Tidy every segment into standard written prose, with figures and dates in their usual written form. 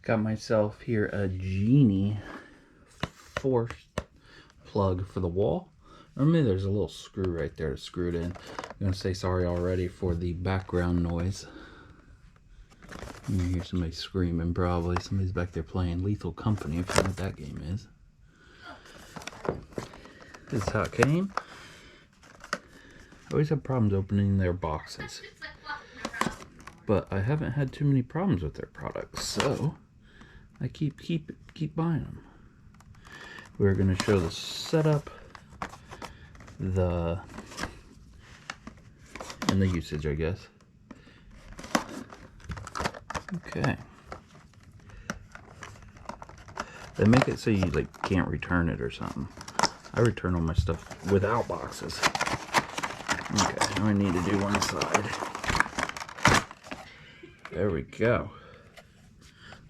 Got myself here a Geenie force plug for the wall. Remember, there's a little screw right there to screw it in. I'm going to say sorry already for the background noise. You hear somebody screaming probably. Somebody's back there playing Lethal Company, if you know what that game is. This is how it came. I always have problems opening their boxes. But I haven't had too many problems with their products, so I keep buying them. We're going to show the setup, and the usage, I guess. Okay. They make it so you like can't return it or something. I return all my stuff without boxes. Okay, now I need to do one side. There we go.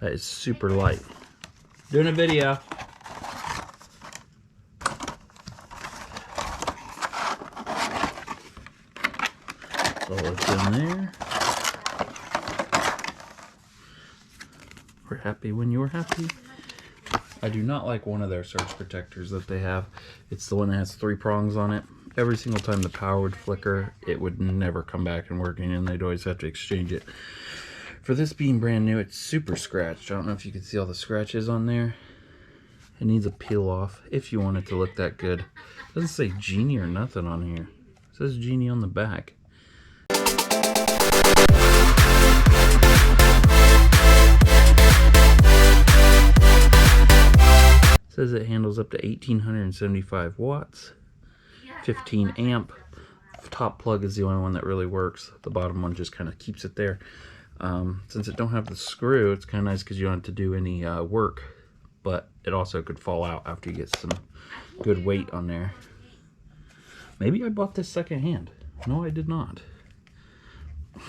That is super light. Doing a video. So it's in there. We're happy when you're happy. I do not like one of their surge protectors that they have. It's the one that has 3 prongs on it. Every single time the power would flicker, it would never come back and working, and they'd always have to exchange it. For this being brand new, it's super scratched. I don't know if you can see all the scratches on there. It needs a peel off if you want it to look that good. It doesn't say Geenie or nothing on here. It says Geenie on the back. It says it handles up to 1875 watts, 15 amp. Top plug is the only one that really works. The bottom one just kind of keeps it there. Since it don't have the screw, it's kind of nice because you don't have to do any work, but it also could fall out after you get some good weight on there. Maybe I bought this secondhand. No, I did not.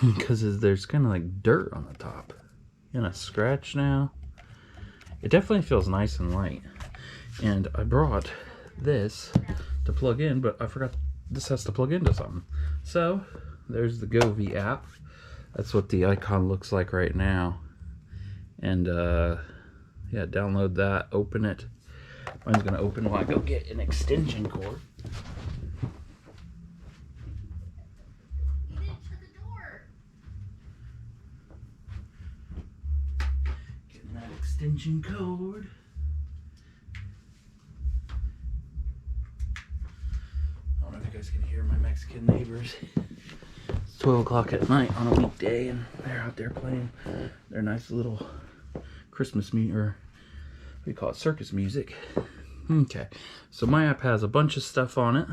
Because there's kind of like dirt on the top. And a scratch now. It definitely feels nice and light. And I brought this to plug in, but I forgot this has to plug into something. So there's the Geeni app. That's what the icon looks like right now. And yeah, download that, open it. Mine's gonna open while I go get an extension cord. You didn't shut the door. Getting that extension cord. I don't know if you guys can hear my Mexican neighbors. It's 12 o'clock at night on a weekday, and they're out there playing their nice little Christmas music, or what do you call it, circus music. Okay, so my app has a bunch of stuff on it,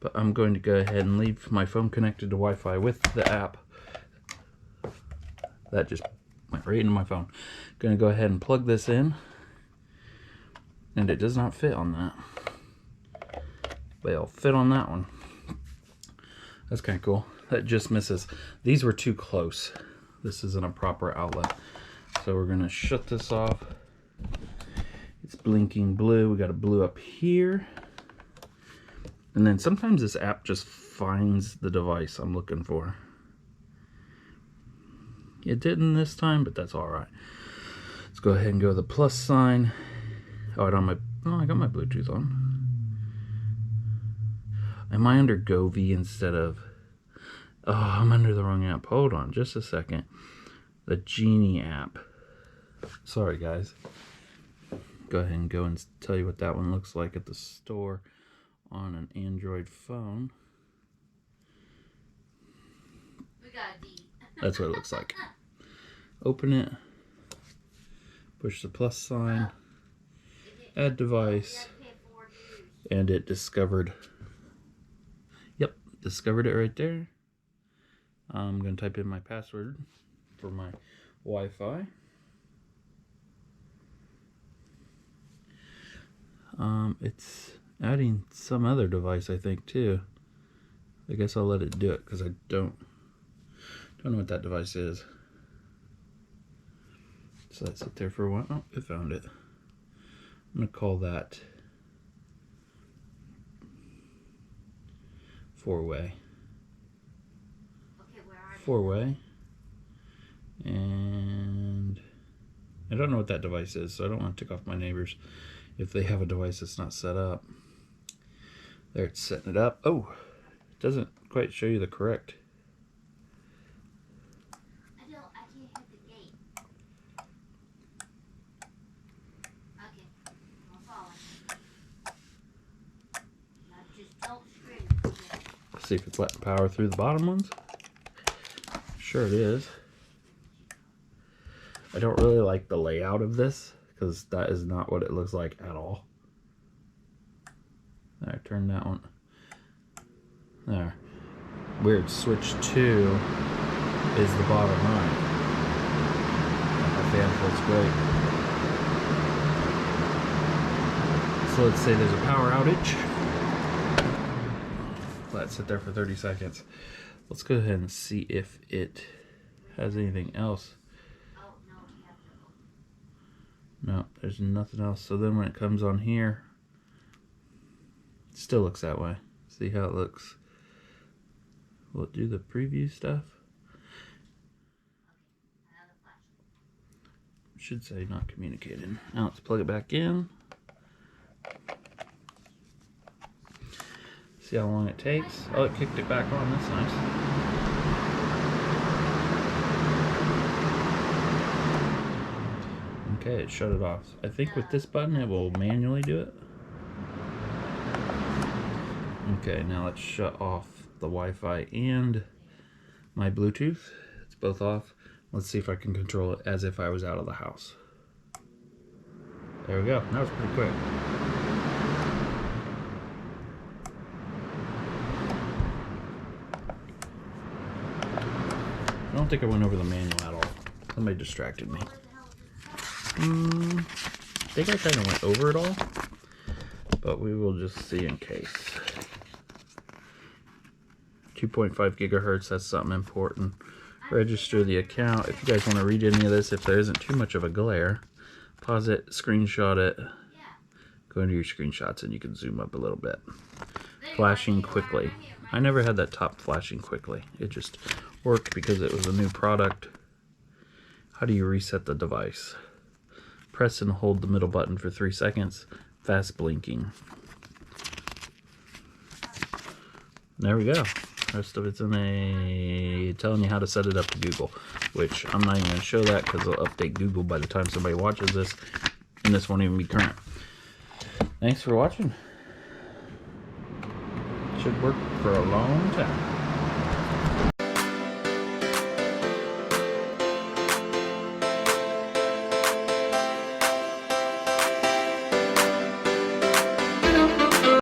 but I'm going to go ahead and leave my phone connected to Wi-Fi with the app. That just went right into my phone. Going to go ahead and plug this in, and it does not fit on that, but it'll fit on that one. That's kind of cool. That just misses. These were too close. This isn't a proper outlet. So we're going to shut this off. It's blinking blue. We got a blue up here. And then sometimes this app just finds the device I'm looking for. It didn't this time, but that's all right. Let's go ahead and go to the plus sign. Oh, I got my Bluetooth on. Am I under Geeni instead of... Oh, I'm under the wrong app. Hold on just a second. The Geenie app. Sorry, guys. Go ahead and go and tell you what that one looks like at the store on an Android phone. We got a D. That's what it looks like. Open it. Push the plus sign. Add device. And it discovered... Yep, discovered it right there. I'm going to type in my password for my Wi-Fi. It's adding some other device, I think, too. I guess I'll let it do it because I don't know what that device is. So let's sit there for a while. Oh, it found it. I'm going to call that 4-way. Okay, where are you? 4-way. And I don't know what that device is, so I don't want to tick off my neighbors if they have a device that's not set up. There, it's setting it up. Oh, it doesn't quite show you the correct. I can't hit the gate. Okay, I'm following. Now just don't scream. Let's see if it's letting power through the bottom ones. Sure it is. I don't really like the layout of this because that is not what it looks like at all. There, turn that one. There. Weird. Switch 2 is the bottom right. My fan feels great. So let's say there's a power outage. Let it sit there for 30 seconds. Let's go ahead and see if it has anything else. Oh, no, you have to open. No, there's nothing else. So then when it comes on here, it still looks that way. See how it looks? Will it do the preview stuff? It should say not communicated. Now let's plug it back in. See how long it takes. Oh, it kicked it back on. That's nice. Okay, it shut it off. I think with this button it will manually do it. Okay, now let's shut off the Wi-Fi and my Bluetooth. It's both off. Let's see if I can control it as if I was out of the house. There we go. That was pretty quick. I don't think I went over the manual at all. Somebody distracted me. I think I kind of went over it all, but we will just see in case. 2.5 gigahertz, that's something important. Register the account. If you guys want to read any of this, if there isn't too much of a glare, pause it, screenshot it, go into your screenshots and you can zoom up a little bit. Flashing quickly. I never had that top flashing quickly. It just worked because it was a new product. How do you reset the device? Press and hold the middle button for 3 seconds. Fast blinking. There we go. Rest of it's in a telling you how to set it up to Google, which I'm not even going to show that because they'll update Google by the time somebody watches this, and this won't even be current. Thanks for watching. Should work for a long time.